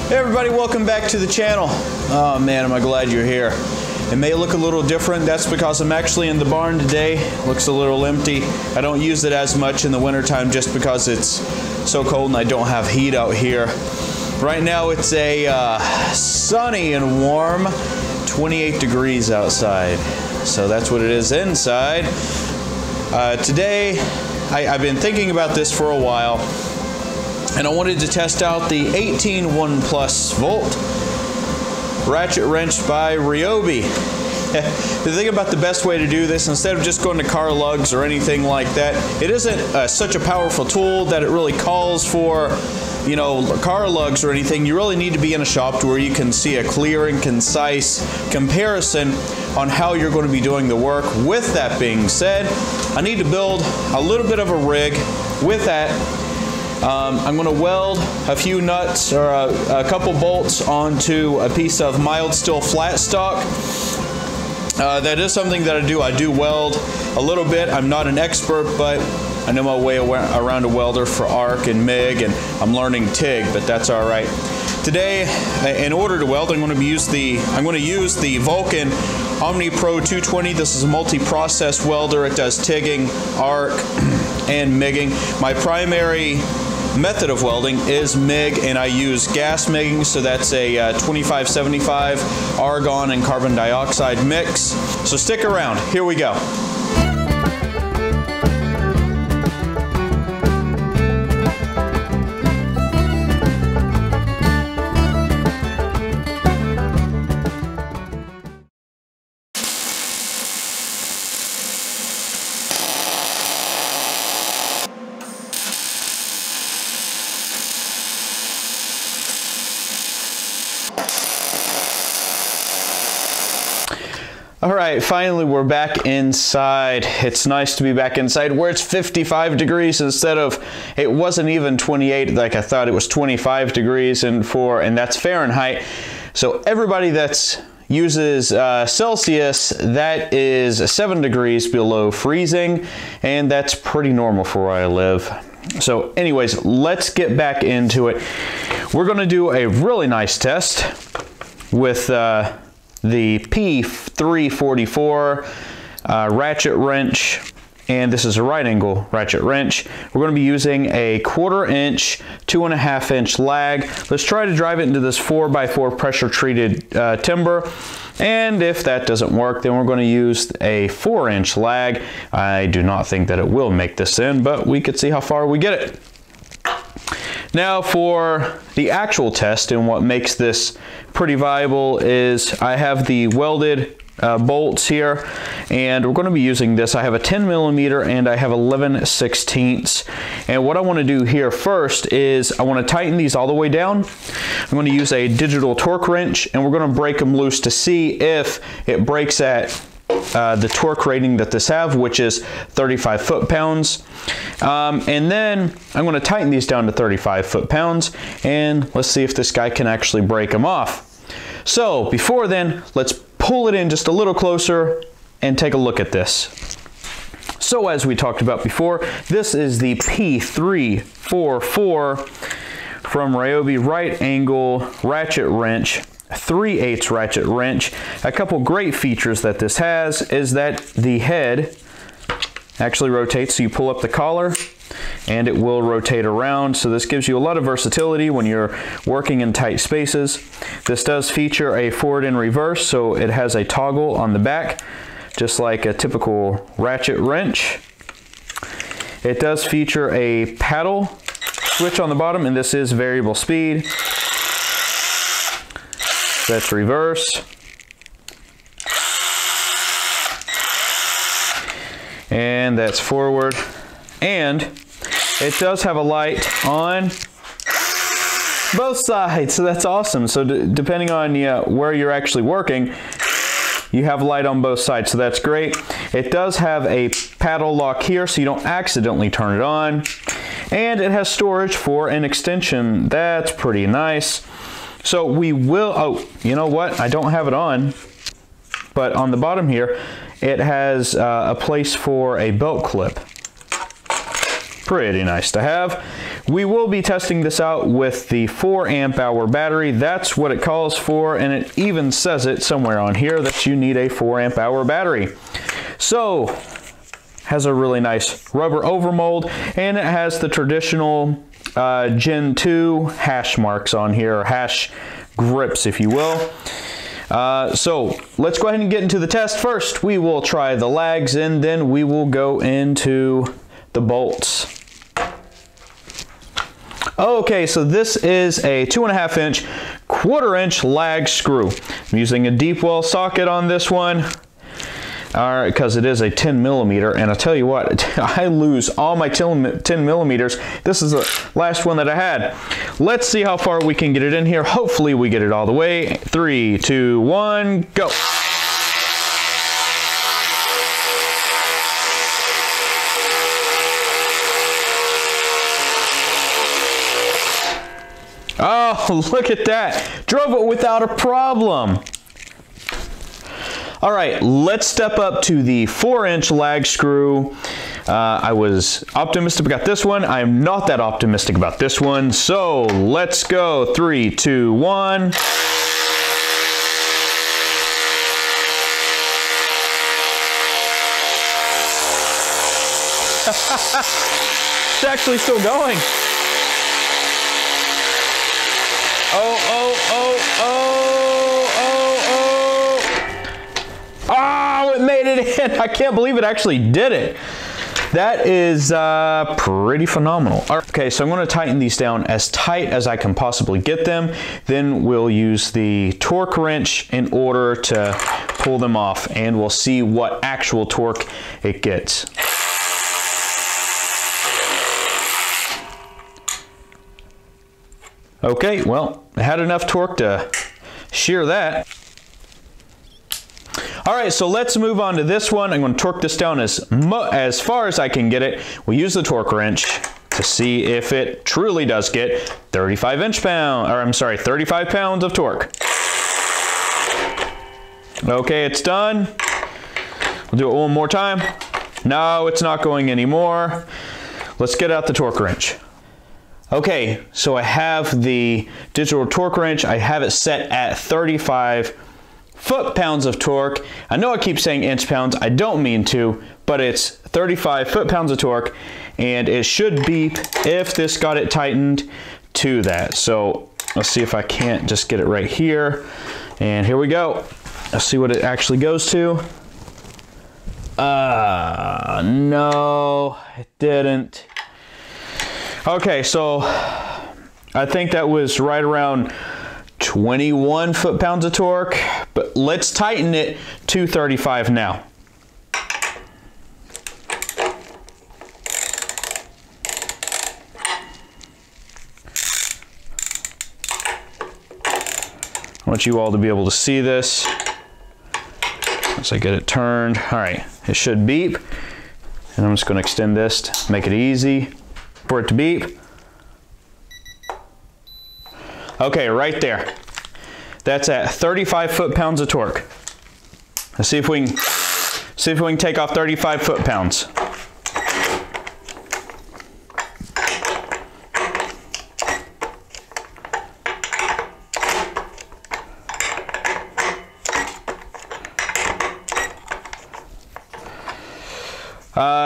Hey everybody, welcome back to the channel. Oh man, am I glad you're here. It may look a little different. That's because I'm actually in the barn today. Looks a little empty. I don't use it as much in the wintertime just because it's so cold and I don't have heat out here. Right now it's a sunny and warm 28 degrees outside. So that's what it is inside. Today, I've been thinking about this for a while, and I wanted to test out the 18 1 plus volt ratchet wrench by Ryobi. The thing about the best way to do this, instead of just going to car lugs or anything like that, it isn't such a powerful tool that it really calls for, you know, car lugs or anything. You really need to be in a shop to where you can see a clear and concise comparison on how you're going to be doing the work. With that being said, I need to build a little bit of a rig. With that, I'm going to weld a few nuts or a couple bolts onto a piece of mild steel flat stock. That is something that I do. I do weld a little bit. I'm not an expert, but I know my way around a welder for arc and MIG, and I'm learning TIG, but that's all right. Today, in order to weld, I'm going to use the Vulcan Omni Pro 220. This is a multi-process welder. It does TIGging, arc, and MIGging. My primary method of welding is MIG, and I use gas MIGging, so that's a 2575 argon and carbon dioxide mix. So stick around. Here we go. All right, finally we're back inside. It's nice to be back inside where it's 55 degrees instead of, it wasn't even 28 like I thought. It was 25 degrees and that's Fahrenheit. So everybody that uses Celsius, that is 7 degrees below freezing, and that's pretty normal for where I live. So anyways, let's get back into it. We're gonna do a really nice test with the P344 ratchet wrench, and this is a right angle ratchet wrench. We're going to be using a 1/4 inch, 2.5 inch lag. Let's try to drive it into this 4x4 pressure treated timber, and if that doesn't work, then we're going to use a 4-inch lag. I do not think that it will make this in, but we could see how far we get it. Now for the actual test, and what makes this pretty viable is I have the welded bolts here, and we're going to be using this. I have a 10mm and I have 11/16. And what I want to do here first is I want to tighten these all the way down. I'm going to use a digital torque wrench, and we're going to break them loose to see if it breaks at the torque rating that this have, which is 35 foot-pounds. And then I'm going to tighten these down to 35 foot-pounds, and let's see if this guy can actually break them off. So before then, let's pull it in just a little closer and take a look at this. So as we talked about before, this is the P344 from Ryobi right angle ratchet wrench, 3/8 ratchet wrench. A couple great features that this has is that the head actually rotates, so you pull up the collar and it will rotate around. So this gives you a lot of versatility when you're working in tight spaces. This does feature a forward and reverse, so it has a toggle on the back, just like a typical ratchet wrench. It does feature a paddle switch on the bottom, and this is variable speed. That's reverse. And that's forward. And it does have a light on both sides, so that's awesome. So depending on where you're actually working, you have light on both sides, so that's great. It does have a paddle lock here, so you don't accidentally turn it on. And it has storage for an extension. That's pretty nice. So we will, oh, you know what? I don't have it on, but on the bottom here, it has a place for a belt clip. Pretty nice to have. We will be testing this out with the 4 amp hour battery. That's what it calls for, and it even says it somewhere on here that you need a 4 amp hour battery. So, has a really nice rubber overmold, and it has the traditional Gen 2 hash marks on here, or hash grips, if you will. So let's go ahead and get into the test. First, we will try the lags, and then we will go into the bolts. Okay, so this is a 2.5 inch, 1/4 inch lag screw. I'm using a deep well socket on this one. All right, because it is a 10 millimeter, and I'll tell you what, I lose all my 10 millimeters. This is the last one that I had. Let's see how far we can get it in here. Hopefully we get it all the way. 3, 2, 1, go. Oh, look at that. Drove it without a problem. All right, let's step up to the 4-inch lag screw. I was optimistic about this one. I'm not that optimistic about this one. So let's go. 3, 2, 1. It's actually still going. Oh, oh, oh, oh, oh, oh. Oh, it made it in. I can't believe it actually did it. That is pretty phenomenal. Okay, so I'm going to tighten these down as tight as I can possibly get them. Then we'll use the torque wrench in order to pull them off, and we'll see what actual torque it gets. Okay, well, I had enough torque to shear that. All right, so let's move on to this one. I'm going to torque this down as far as I can get it. We'll use the torque wrench to see if it truly does get 35 pounds of torque. Okay, it's done. We'll do it one more time. No, it's not going anymore. Let's get out the torque wrench. Okay, so I have the digital torque wrench. I have it set at 35 foot-pounds of torque. I know I keep saying inch-pounds. I don't mean to, but it's 35 foot-pounds of torque, and it should beep if this got it tightened to that. So let's see if I can't just get it right here. And here we go. Let's see what it actually goes to. No, it didn't. Okay, so I think that was right around 21 foot-pounds of torque, but let's tighten it to 35 now. I want you all to be able to see this once I get it turned. All right, it should beep, and I'm just going to extend this to make it easy for it to beep. Okay, right there. That's at 35 foot-pounds of torque. Let's see if we can take off 35 foot-pounds.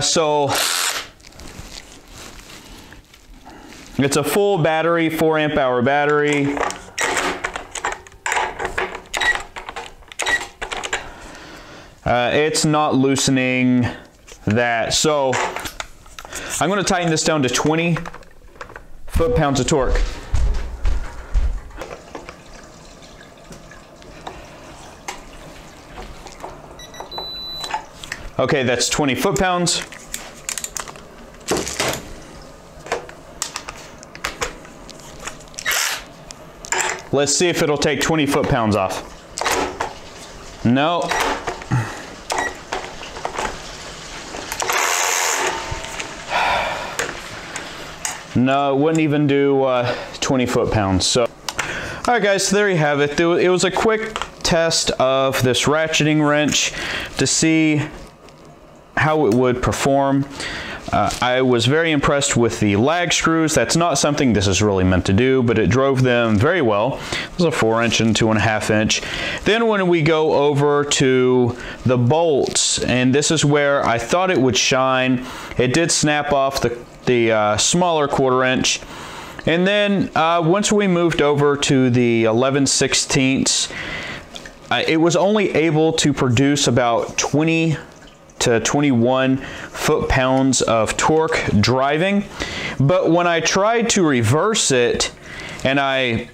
So it's a full battery, 4 amp hour battery. It's not loosening that. So I'm going to tighten this down to 20 foot-pounds of torque. Okay, that's 20 foot-pounds. Let's see if it'll take 20 foot-pounds off. No. No, it wouldn't even do 20 foot-pounds. So, all right, guys, so there you have it. It was a quick test of this ratcheting wrench to see how it would perform. I was very impressed with the lag screws. That's not something this is really meant to do, but it drove them very well. It was a 4-inch and 2.5-inch. Then when we go over to the bolts, and this is where I thought it would shine, it did snap off the smaller 1/4-inch. And then once we moved over to the 11/16, it was only able to produce about 20 to 21 foot-pounds of torque driving. But when I tried to reverse it and I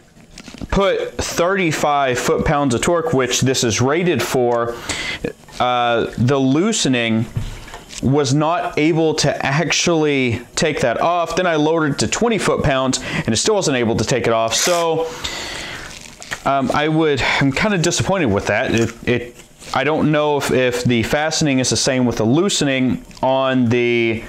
put 35 foot-pounds of torque, which this is rated for, the loosening was not able to actually take that off. Then I lowered it to 20 foot-pounds and it still wasn't able to take it off. So I'm kind of disappointed with that. I don't know if the fastening is the same with the loosening on the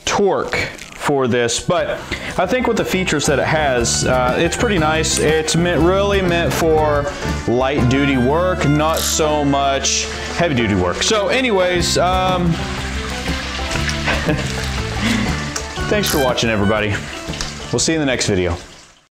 torque for this, but I think with the features that it has, it's pretty nice. It's really meant for light duty work, not so much heavy duty work. So anyways, thanks for watching, everybody. We'll see you in the next video.